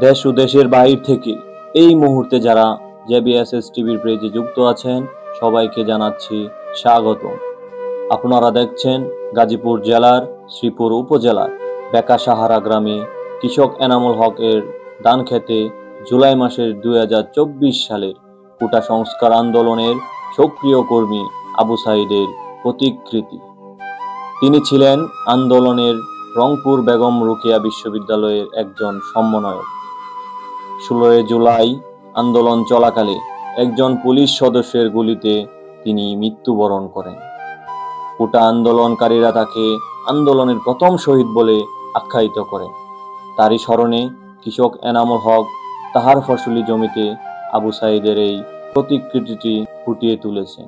দেশ ও দেশের বাহির থেকে এই মুহূর্তে যারা জেবিএসএস টিভির পেজে যুক্ত আছেন সবাইকে জানাচ্ছি স্বাগতম। আপনারা দেখছেন গাজীপুর জেলার শ্রীপুর উপজেলার বেকা সাহারা গ্রামে কৃষক এনামুল হকের ধান খেতে জুলাই মাসের 2024 সালের কোটা সংস্কার আন্দোলনের সক্রিয় কর্মী আবু সাঈদের প্রতিকৃতি। তিনি ছিলেন আন্দোলনের রংপুর বেগম রোকেয়া বিশ্ববিদ্যালয়ের একজন সমন্বয়ক। 16 জুলাই আন্দোলন চলাকালে একজন পুলিশ সদস্যের গুলিতে তিনি মৃত্যুবরণ করেন। কোটা আন্দোলনকারীরা তাকে আন্দোলনের প্রথম শহীদ বলে আখ্যায়িত করেন। তারই স্মরণে কৃষক এনামুল হক তাহার ফসলি জমিতে আবু সাঈদের এই প্রতিকৃতিটি ফুটিয়ে তুলেছেন।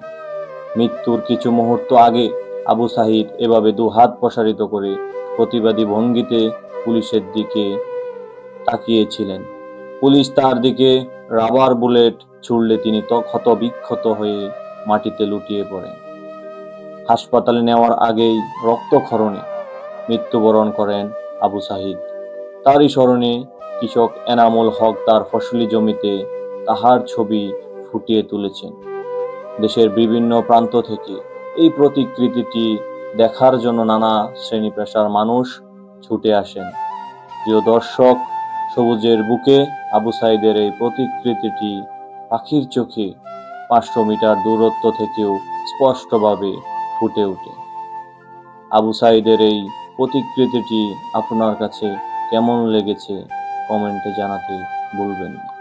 মৃত্যুর কিছু মুহূর্ত আগে আবু সাঈদ এভাবে দুহাত প্রসারিত করে প্রতিবাদী ভঙ্গিতে পুলিশের দিকে তাকিয়েছিলেন। পুলিশ তার দিকে রাবার বুলেট ছুড়লে তিনি ক্ষতবিক্ষত হয়ে মাটিতে লুটিয়ে পড়েন। হাসপাতালে নেওয়ার আগেই রক্তক্ষরণে মৃত্যুবরণ করেন আবু সাঈদ। তারই স্মরণে কৃষক এনামুল হক তার ফসলি জমিতে তাহার ছবি ফুটিয়ে তুলেছেন। দেশের বিভিন্ন প্রান্ত থেকে এই প্রতিকৃতিটি দেখার জন্য নানা শ্রেণী পেশার মানুষ ছুটে আসেন। প্রিয় দর্শক, সবুজের বুকে আবু সাঈদের এই প্রতিকৃতিটি পাখির চোখে 500 মিটার দূরত্ব থেকেও স্পষ্টভাবে ফুটে ওঠে। আবু সাঈদের এই প্রতিকৃতিটি আপনার কাছে কেমন লেগেছে কমেন্টে জানাতে ভুলবেন না।